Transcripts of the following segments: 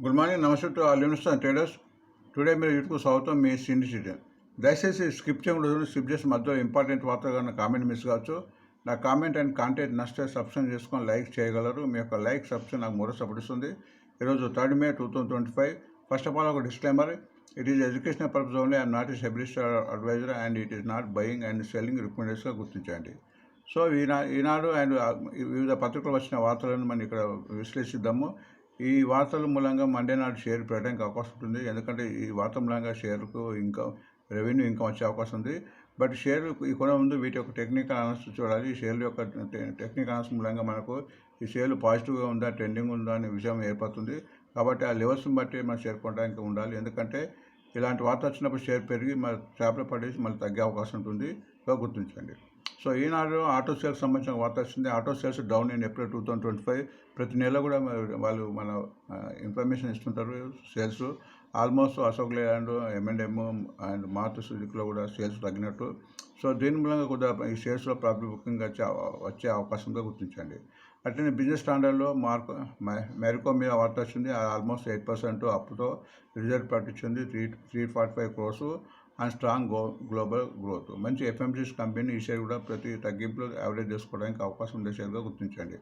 Good morning, నమస్తే to all investors and traders. Today మీరు YouTube స్వాగతం. మీ సీనియర్ సిటిజన్. దయచేసి స్కిప్ చేయకూడదు. స్కిప్ చేసి మధ్యలో ఇంపార్టెంట్ వార్తగా కామెంట్ మిస్ కావచ్చు. నా కామెంట్ అండ్ కాంటెంట్ నచ్చితే సబ్స్క్రైబ్ చేసుకొని లైక్ చేయగలరు. మీ యొక్క లైక్ సబ్స్క్రైబ్ నాకు మరో సపోర్ట్ ఇస్తుంది. ఈరోజు 3 May 2025. ఫస్ట్ ఆఫ్ ఆల్ ఒక disclaimer. It is educational purpose only. I'm not a SEBI registered advisor and it is not buying and selling రికమెండేషన్గా గుర్తించండి. సో ఈనాడు అండ్ వివిధ పత్రికలు వచ్చిన వార్తలను మనం ఇక్కడ విశ్లేషిద్దాము. ఈ వార్తల మూలంగా మండే నాడు షేర్ పెట్టడానికి అవకాశం ఉంటుంది. ఎందుకంటే ఈ వార్త మూలంగా షేర్కు ఇంకా రెవెన్యూ ఇంకా వచ్చే అవకాశం ఉంది. బట్ షేర్ ఈ కొన ముందు వీటి యొక్క టెక్నికల్ అనాలిసిస్ చూడాలి. ఈ షేర్ల యొక్క టెక్నికల్ అనాలిసిస్ మూలంగా మనకు ఈ షేర్లు పాజిటివ్గా ఉందా, ట్రెండింగ్ ఉందా అనే విషయం ఏర్పడుతుంది. కాబట్టి ఆ లెవెల్స్ని బట్టి మనం షేర్ కొనడానికి ఉండాలి. ఎందుకంటే ఇలాంటి వార్త వచ్చినప్పుడు షేర్ పెరిగి మన ట్రాప్లో పడేసి మళ్ళీ తగ్గే అవకాశం ఉంటుంది. సో గుర్తించండి. సో ఈనాడు ఆటో సేల్స్ సంబంధించిన వార్త వచ్చింది. Auto sales down in April 2025. ప్రతి నెల కూడా వాళ్ళు మన ఇన్ఫర్మేషన్ ఇస్తుంటారు. Sales almost Ashok Leyland, M&M and Maruti సుజుకిలో కూడా సేల్స్ తగ్గినట్టు. సో దీని మూలంగా కూడా ఈ షేర్స్లో ప్రాఫిట్ బుకింగ్ వచ్చే అవకాశంగా గుర్తించండి. అట్లనే బిజినెస్ స్టాండర్డ్లో మెరికో మీద వార్త వచ్చింది. ఆల్మోస్ట్ 8% అప్తో రిజల్ట్ ప్రకటించింది. 345 crores and strong global growth. మంచి FMCG కంపెనీ ఈ షేర్ కూడా ప్రతి తగ్గింపులో యావరేజ్ చేసుకోవడానికి అవకాశం ఉండే షేర్గా గుర్తించండి.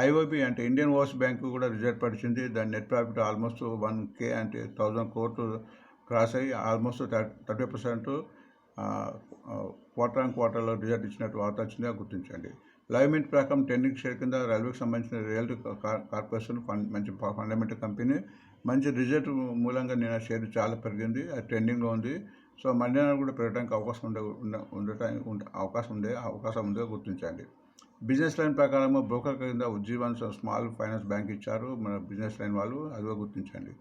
IOB అంటే ఇండియన్ ఓవర్స్ బ్యాంకు కూడా రిజల్ట్ పడిచింది. దాని నెట్ ప్రాఫిట్ ఆల్మోస్ట్ 1K అంటే 1000 crores క్రాస్ అయ్యి ఆల్మోస్ట్ 30% క్వార్టర్లో రిజల్ట్ ఇచ్చినట్టు వార్త వచ్చిందిగా గుర్తించండి. లైవ్ మింట్ ప్రకారం ట్రెండింగ్ షేర్ కింద రైల్వేకి సంబంధించిన రియల్టీ కార్పొరేషన్ మంచి ఫండమెంటల్ కంపెనీ. మంచి రిజల్ట్ మూలంగా నేను షేర్ చాలా పెరిగింది. అది ట్రెండింగ్లో ఉంది. సో మండే నాడు కూడా పెరగడానికి అవకాశం ఉందిగా గుర్తించండి. బిజినెస్ లైన్ ప్రకారం బ్రోకర్ కింద ఉజ్జీవన్ స్మాల్ ఫైనాన్స్ బ్యాంక్ ఇచ్చారు మన బిజినెస్ లైన్ వాళ్ళు, అదిగా గుర్తించండి.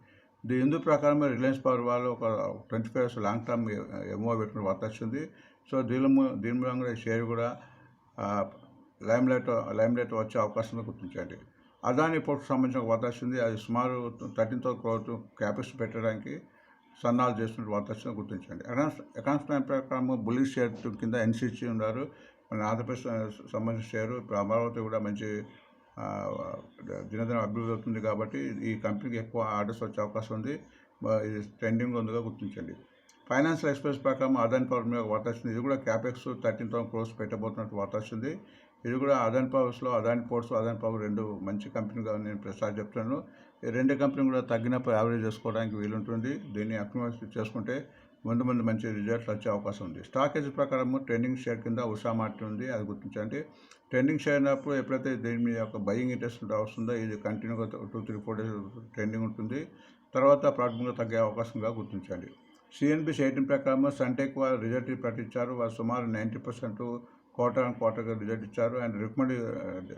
హిందూ ప్రకారం రిలయన్స్ పవర్ వాళ్ళు ఒక 25 years లాంగ్ టర్మ్ ఎంఓ పెట్టుకుని వార్త వచ్చింది. సో దీని మూలంగా షేర్ కూడా లైమ్ లైట్ వచ్చే అవకాశంగా గుర్తించండి. అదాని పోర్ట్కు సంబంధించిన వార్త వచ్చింది. అది సుమారు 13,000 crores క్యాపెక్స్ పెట్టడానికి సన్నాలు చేస్తున్న వార్త వచ్చిన గుర్తించండి. అకౌంట్స్ ప్లాన్ ప్రకారం బుల్లిష్ షేర్ కింద NCC ఉన్నారు. మన ఆంధ్రప్రదేశ్ సంబంధించిన షేరు. ఇప్పుడు అమరావతి కూడా మంచి దినదిన అభివృద్ధి అవుతుంది. కాబట్టి ఈ కంపెనీకి ఎక్కువ ఆర్డర్స్ వచ్చే అవకాశం ఉంది. ఇది ట్రెండింగ్ ఉందిగా గుర్తించండి. ఫైనాన్షియల్ ఎక్స్ప్రెస్ ప్రకారం అదాని పవర్ మీద వార్త వచ్చింది. ఇది కూడా క్యాపెక్స్ 13,000 crores పెట్టబోతున్నట్టు వార్త వచ్చింది. ఇది కూడా అదాని పవర్స్లో అదాని పోర్ట్స్, అదాని పవర్ రెండు మంచి కంపెనీగా నేను ప్రసాద్ చెప్తాను. ఈ రెండు కంపెనీ కూడా తగ్గినప్పుడు యావరేజ్ చేసుకోవడానికి వీలుంటుంది. దీన్ని అక్యుములేట్ చేసుకుంటే ముందు మంచి రిజల్ట్స్ వచ్చే అవకాశం ఉంది. స్టాక్ ఎడ్జ్ ప్రకారం ట్రెండింగ్ షేర్ కింద ఉషా మార్ట్ ఉంది, అది గుర్తించండి. ట్రెండింగ్ షేర్ అయినప్పుడు ఎప్పుడైతే దీని మీద ఒక బయింగ్ ఇంట్రెస్ట్ వస్తుందో ఇది కంటిన్యూగా 2-3-4 days ట్రెండింగ్ ఉంటుంది. తర్వాత ప్రాథమికంగా తగ్గే అవకాశంగా గుర్తించండి. CNBC 18 ప్రకారం సన్టెక్ వారు రిజల్ట్ ప్రకటించారు. వారు సుమారు 90% క్వార్టర్గా రిజల్ట్ ఇచ్చారు. అండ్ రికమెండ్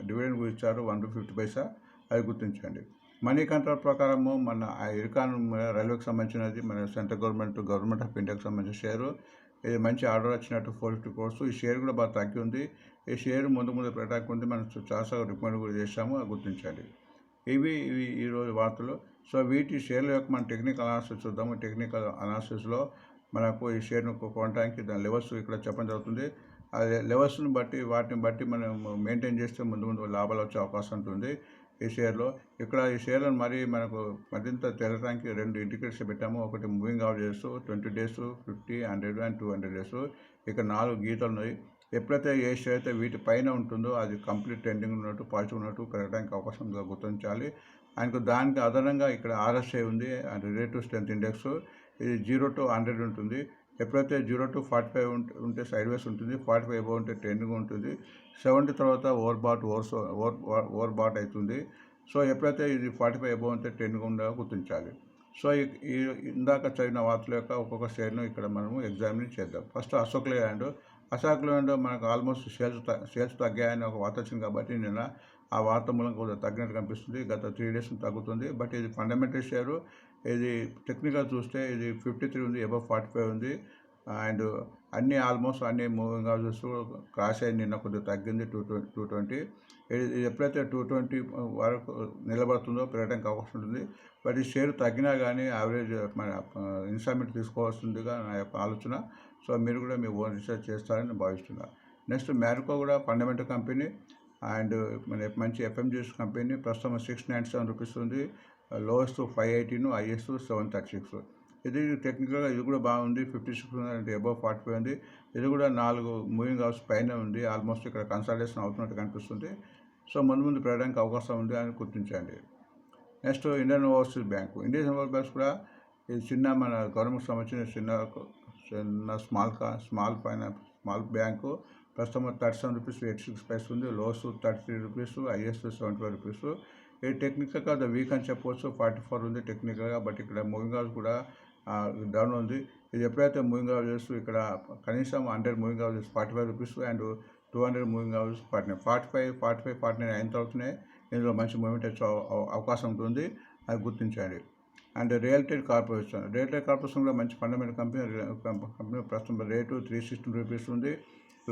డివిడెండ్ కూడా ఇచ్చారు 1 to 50 paisa, అది గుర్తించండి. మనీ కంట్రోల్ ప్రకారము మన ఇర్కాన్ రైల్వేకి సంబంధించినది, మన సెంట్రల్ గవర్నమెంట్ ఆఫ్ ఇండియాకి సంబంధించిన షేరు. ఇది మంచి ఆర్డర్ వచ్చినట్టు 450 crores. ఈ షేర్ కూడా బాగా తగ్గి ఉంది. ఈ షేర్ ముందు పెట్టడానికి ఉంది. మనం చాలా రికమెండ్ కూడా చేసాము, అది గుర్తించండి. ఇవి ఈరోజు వార్తలు. సో వీటి షేర్ల యొక్క మనం టెక్నికల్ అనాలిసిస్ చూద్దాము. టెక్నికల్ అనాలిసిస్లో మనకు ఈ షేర్ను కొనడానికి దాని లెవెల్స్ ఇక్కడ చెప్పడం జరుగుతుంది. ఆ లెవెల్స్ని బట్టి వాటిని బట్టి మనం మెయింటైన్ చేస్తే ముందు లాభాలు వచ్చే అవకాశం ఉంటుంది ఈ షేర్లో. ఇక్కడ ఈ షేర్లను మనకు మరింత తెలడానికి 2 ఇండికేటర్స్ పెట్టాము. ఒకటి moving averages 20 days, 50, 100 and 200 days. ఇక్కడ 4 గీతలు ఉన్నాయి. ఎప్పుడైతే ఏ షేర్ అయితే వీటి పైన ఉంటుందో అది కంప్లీట్ ట్రెండింగ్ ఉన్నట్టు, పాజిటివ్ ఉన్నట్టు పెరగడానికి అవకాశం గుర్తించాలి. దానికి అదనంగా ఇక్కడ RSI ఉంది, అండ్ రిలేటివ్ స్ట్రెంత్ ఇండెక్స్. ఇది 0 to 100 ఉంటుంది. ఎప్పుడైతే 0 to 45 ఉంటే సైడ్ వేస్ ఉంటుంది, 45 above ఉంటే ట్రెండింగ్ ఉంటుంది, 70 తర్వాత ఓవర్ బాట్ అవుతుంది. సో ఎప్పుడైతే ఇది 45 above ఉంటే ట్రెండింగ్ ఉండగా గుర్తించాలి. సో ఇందాక చదివిన వార్తల యొక్క ఒక్కొక్క షేర్ను ఇక్కడ మనము ఎగ్జామిన్ చేద్దాం. ఫస్ట్ అశోక్ లేలాండ్ మనకు ఆల్మోస్ట్ సేల్స్ తగ్గాయని ఒక వార్త వచ్చింది. కాబట్టి నిన్న ఆ వార్త మూలంగా కొంచెం తగ్గినట్టు కనిపిస్తుంది. గత 3 days తగ్గుతుంది. బట్ ఇది ఫండమెంటల్ షేరు. ఇది టెక్నికల్ చూస్తే ఇది 53 ఉంది, అబవ్ 45 ఉంది. అండ్ ఆల్మోస్ట్ అన్ని మూవింగ్ హౌసెస్ క్రాష్ అయ్యి నిన్న కొద్దిగా తగ్గింది 220. ఇది ఎప్పుడైతే 220 వరకు నిలబడుతుందో పెరగడానికి అవకాశం ఉంటుంది. బట్ ఈ షేర్ తగ్గినా కానీ యావరేజ్ మన ఇన్స్టాల్మెంట్ తీసుకోవాల్సిందిగా నా యొక్క ఆలోచన. సో మీరు కూడా మీ ఓన్ రీసెర్చ్ చేస్తారని భావిస్తున్నారు. నెక్స్ట్ మ్యారికో కూడా ఫండమెంటల్ కంపెనీ అండ్ మన మంచి FMCG కంపెనీ. ప్రస్తుతం 697 rupees ఉంది. Lowest 518, highest 736. ఇది టెక్నికల్గా ఇది కూడా బాగుంది. 56 అంటే అబౌవ్ 45 ఉంది. ఇది కూడా 4 మూవింగ్ అవర్స్ పైన ఉంది. ఆల్మోస్ట్ ఇక్కడ కన్సల్టేషన్ అవుతున్నట్టు కనిపిస్తుంది. సో ముందు పెరగడానికి అవకాశం ఉంది అని గుర్తించండి. Next Indian overseas bank. Indian overseas banks కూడా ఇది చిన్న మన గవర్నమెంట్ సంబంధించిన చిన్న స్మాల్ బ్యాంకు. ప్రస్తుతం 37 రూపీస్ 86 పైస్ ఉంది. Lows 33 rupees, highest 75 rupees. ఇది టెక్నికల్గా వీక్ అని చెప్పవచ్చు. 44 ఉంది టెక్నికల్గా, బట్ ఇక్కడ మూవింగ్ అవర్స్ కూడా డౌన్ ఉంది. ఇది ఎప్పుడైతే మూవింగ్ అవర్స్ ఇక్కడ కనీసం 100 moving hours 45 rupees and 200 moving hours 45 అయిన తర్వాతనే ఇందులో మంచి మూవ్మెంట్ వచ్చే అవకాశం ఉంటుంది. అది గుర్తించండి. అండ్ రియల్ ఎస్టేట్ కార్పొరేషన్ కూడా మంచి ఫండమెంటల్ కంపెనీ. ప్రస్తుతం రేటు 316 రూపీస్ ఉంది.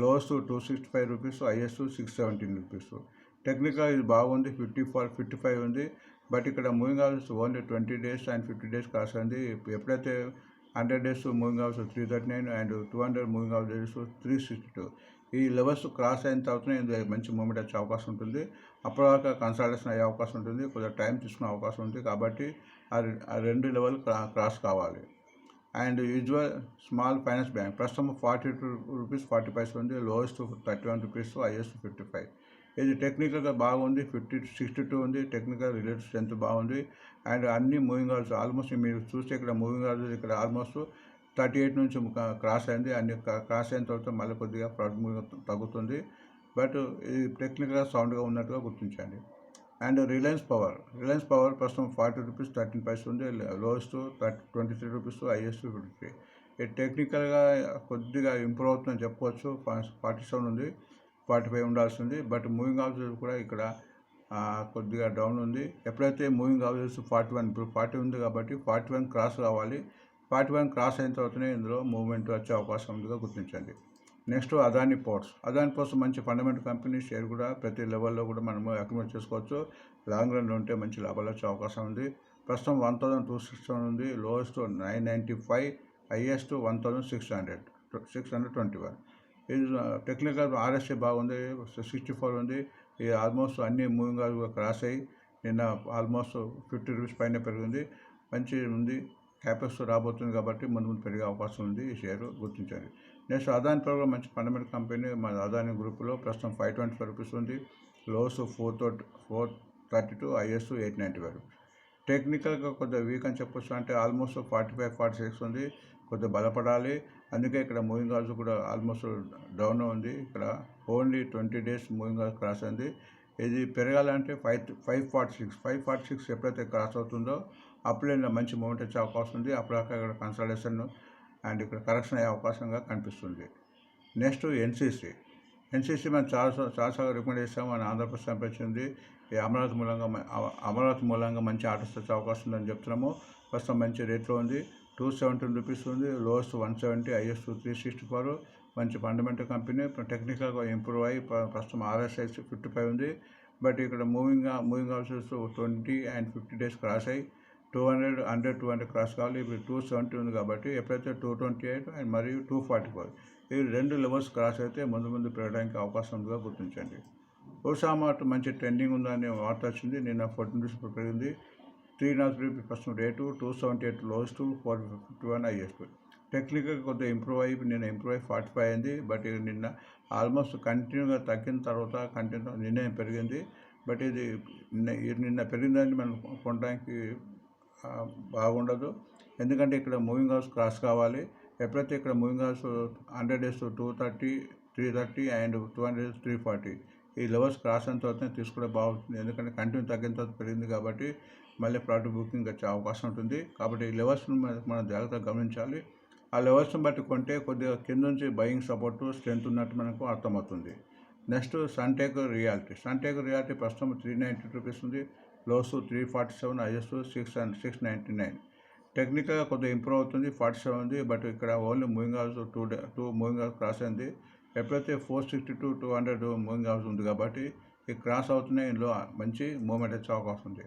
Lowest 265 rupees, highest 617 rupees. Technical ఇది బాగుంది. 55 ఉంది. బట్ ఇక్కడ moving hours only 20 days and 50 days కాస్తుంది. ఎప్పుడైతే 100 days moving hours 339 and 200 moving hours 362. ఈ లెవెల్స్ క్రాస్ అయిన తర్వాతనే ఇందులో మంచి మూమెంట్ వచ్చే అవకాశం ఉంటుంది. అప్పటిదాకా కన్సల్టేషన్ అయ్యే అవకాశం ఉంటుంది. కొద్దిగా టైం తీసుకునే అవకాశం ఉంది. కాబట్టి ఆ రెండు లెవెల్ క్రాస్ కావాలి. And usual small finance bank ప్రస్తుతం 42 రూపీస్ 40 పైస్ ఉంది. Lowest 31 rupees, highest 55. ఇది టెక్నికల్గా బాగుంది. 62 ఉంది. టెక్నికల్ రిలేటెడ్ స్ట్రెంత్ బాగుంది. అండ్ అన్ని మూవింగ్ అవర్స్ ఆల్మోస్ట్ మీరు చూస్తే ఇక్కడ మూవింగ్ అవర్స్ ఇక్కడ ఆల్మోస్ట్ 38 నుంచి క్రాస్ అయింది. అన్ని క్రాస్ అయిన తర్వాత మళ్ళీ కొద్దిగా ప్రాఫిట్ మూవింగ్ తగ్గుతుంది. బట్ ఇది టెక్నికల్గా సౌండ్గా ఉన్నట్టుగా గుర్తించండి. అండ్ రిలయన్స్ పవర్ ప్రస్తుతం 40 రూపీస్ 13 పైస్ ఉంది. Lowest 23 rupees, highest 53. ఇది టెక్నికల్గా కొద్దిగా ఇంప్రూవ్ అవుతుందని చెప్పుకోవచ్చు. 47 ఉంది, 45 ఉండాల్సింది. బట్ మూవింగ్ అవర్స్ కూడా ఇక్కడ కొద్దిగా డౌన్ ఉంది. ఎప్పుడైతే మూవింగ్ అవర్స్ 41 ఇప్పుడు 40 ఉంది కాబట్టి 41 క్రాస్ కావాలి. 41 క్రాస్ అయిన తర్వాతనే ఇందులో మూవ్మెంట్ వచ్చే అవకాశం ఉందిగా గుర్తించండి. నెక్స్ట్ అదాని పోర్ట్స్ మంచి ఫండమెంటల్ కంపెనీ. షేర్ కూడా ప్రతి లెవెల్లో కూడా మనము అక్యుములేట్ చేసుకోవచ్చు. లాంగ్ రన్ ఉంటే మంచి లాభాలు వచ్చే అవకాశం ఉంది. ప్రస్తుతం 1267 ఉంది. Lowest 995, highest 1621. ఇది టెక్నికల్ ఆర్ఎస్ఏ బాగుంది. 64 ఉంది. ఇది ఆల్మోస్ట్ అన్ని మూవింగ్ క్రాస్ అయ్యి నిన్న ఆల్మోస్ట్ 50 రూపీస్ పైన పెరిగింది. మంచి ఉంది. క్యాపెక్స్ రాబోతుంది కాబట్టి ముందు పెరిగే అవకాశం ఉంది. ఈ షేరు గుర్తించండి. నెక్స్ట్ అదాని పవర్ మంచి ఫండమెంటల్ కంపెనీ. మన అదాని గ్రూపులో ప్రస్తుతం 525 రూపీస్ ఉంది. Lows 432, highest 895. టెక్నికల్గా కొద్దిగా వీక్ అని చెప్పొచ్చు. అంటే ఆల్మోస్ట్ 45, 46 ఉంది. కొద్దిగా బలపడాలి. అందుకే ఇక్కడ మూవింగ్ అవర్స్ కూడా ఆల్మోస్ట్ డౌన్ ఉంది. ఇక్కడ only 20 days moving averages cross అయింది. ఇది పెరగాలంటే 546 ఎప్పుడైతే క్రాస్ అవుతుందో అప్పుడే మంచి మూమెంట్ వచ్చే అవకాశం ఉంది. అప్పుడాక ఇక్కడ కన్సల్టేషన్ అండ్ ఇక్కడ కరెక్షన్ అయ్యే అవకాశంగా కనిపిస్తుంది. నెక్స్ట్ ఎన్సీసీ మనం చాలాసార్లు రికమెండ్ చేస్తాం. మన ఆంధ్రప్రదేశ్ సంపాదించింది. ఈ అమరావతి మూలంగా మంచి ఆర్డర్స్ వచ్చే అవకాశం ఉందని చెప్తున్నాము. ప్రస్తుతం మంచి రేట్లో ఉంది. 217 రూపీస్ ఉంది. Lowest 170, highest 364. మంచి ఫండమెంటల్ కంపెనీ. టెక్నికల్గా ఇంప్రూవ్ అయ్యి ప్రస్తుతం RSI 55 ఉంది. బట్ ఇక్కడ moving hours 20 and 50 days cross అయ్యి 200 క్రాస్ కావాలి. ఇప్పుడు 270 ఉంది కాబట్టి ఎప్పుడైతే 228 అండ్ మరియు 244 ఈ రెండు లెవెల్స్ క్రాస్ అయితే ముందు పెరగడానికి అవకాశం ఉందిగా గుర్తించండి. ఉషామార్ట్ మంచి ట్రెండింగ్ ఉందని వార్త వచ్చింది. నిన్న 14 రూపీస్ పెరిగింది. 303 ప్రస్తుతం రేటు. 278 lowest, 451 highest. టెక్నికల్ కొద్దిగా ఇంప్రూవ్ అయ్యి 45 అయింది. బట్ నిన్న ఆల్మోస్ట్ కంటిన్యూగా తగ్గిన తర్వాత నిన్నే పెరిగింది. బట్ ఇది నిన్న పెరిగిందని మనం కొనడానికి బాగుండదు. ఎందుకంటే ఇక్కడ మూవింగ్ అవర్స్ క్రాస్ కావాలి. ఎప్పుడైతే ఇక్కడ moving hours 100 days 230, 330 and 200 days 340 ఈ లెవెల్స్ క్రాస్ అయిన తర్వాత తీసుకుంటే బాగుంటుంది. ఎందుకంటే కంటిన్యూ తగ్గిన తర్వాత పెరిగింది కాబట్టి మళ్ళీ ప్రాడక్ట్ బుకింగ్ వచ్చే అవకాశం ఉంటుంది. కాబట్టి ఈ లెవెల్స్ను మనం జాగ్రత్తగా గమనించాలి. ఆ లెవెల్స్ని బట్టి కొంటే కొద్దిగా కింద నుంచి బయింగ్ సపోర్టు స్ట్రెంత్ ఉన్నట్టు మనకు అర్థమవుతుంది. నెక్స్ట్ సన్టెక్ రియాలిటీ ప్రస్తుతం 390 రూపీస్ ఉంది. Lows 347, highest 699. టెక్నికల్గా కొద్దిగా ఇంప్రూవ్ అవుతుంది. 47 ఉంది. బట్ ఇక్కడ only moving averages 2 moving averages cross అయింది. ఎప్పుడైతే 462, 200 మూవింగ్ అవర్స్ ఉంది కాబట్టి ఈ క్రాస్ అవుతున్నాయి. ఇందులో మంచి మూవ్మెంట్ వచ్చే అవకాశం ఉంది.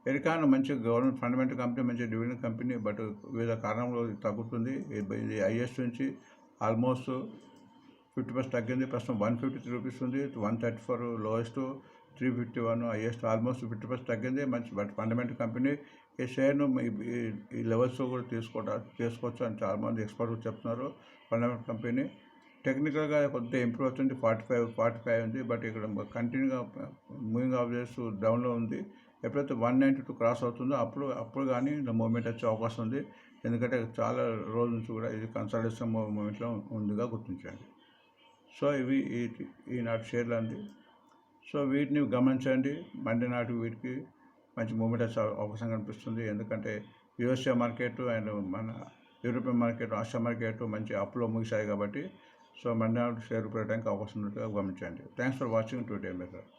ఎరికాన్ మంచి గవర్నమెంట్ ఫండమెంటల్ కంపెనీ, మంచి డివిడెండ్ కంపెనీ. బట్ వివిధ కారణంలో తగ్గుతుంది. ఇది హైయెస్ట్ నుంచి ఆల్మోస్ట్ 50% తగ్గింది. ప్రస్తుతం 153 రూపీస్ ఉంది. 134 లోయెస్ట్, 351 హైయెస్ట్ ఆల్మోస్ట్ 50% తగ్గింది. మంచి బట్ ఫండమెంటల్ కంపెనీ. ఈ షేర్ను ఈ లెవెల్స్లో కూడా చేసుకోవచ్చు అని చాలామంది ఎక్స్పర్ట్స్ చెప్తున్నారు. ఫండమెంటల్ కంపెనీ టెక్నికల్గా కొద్దిగా ఇంప్రూవ్ అవుతుంది. 45 ఉంది. బట్ ఇక్కడ కంటిన్యూగా మూవింగ్ ఆబ్జెక్ట్స్ డౌన్లో ఉంది. ఎప్పుడైతే 192 క్రాస్ అవుతుందో అప్పుడు కానీ మూవ్మెంట్ వచ్చే అవకాశం ఉంది. ఎందుకంటే చాలా రోజుల నుంచి కూడా ఇది కన్సల్టేషన్ మూవ్మెంట్లో ఉందిగా గుర్తించండి. సో ఇవి ఈనాటి షేర్లు అండి. సో వీటిని గమనించండి. మండే నాటి వీటికి మంచి మూవ్మెంట్ వచ్చే అవకాశం కనిపిస్తుంది. ఎందుకంటే యూఎస్ఏ మార్కెట్ అండ్ మన యూరోపియన్ మార్కెట్, ఆసియా మార్కెట్ మంచి అప్లో ముగిశాయి కాబట్టి సో మండే నాటి షేర్ పెట్టడానికి అవకాశం ఉన్నట్టుగా గమనించండి. Thanks for watching today method.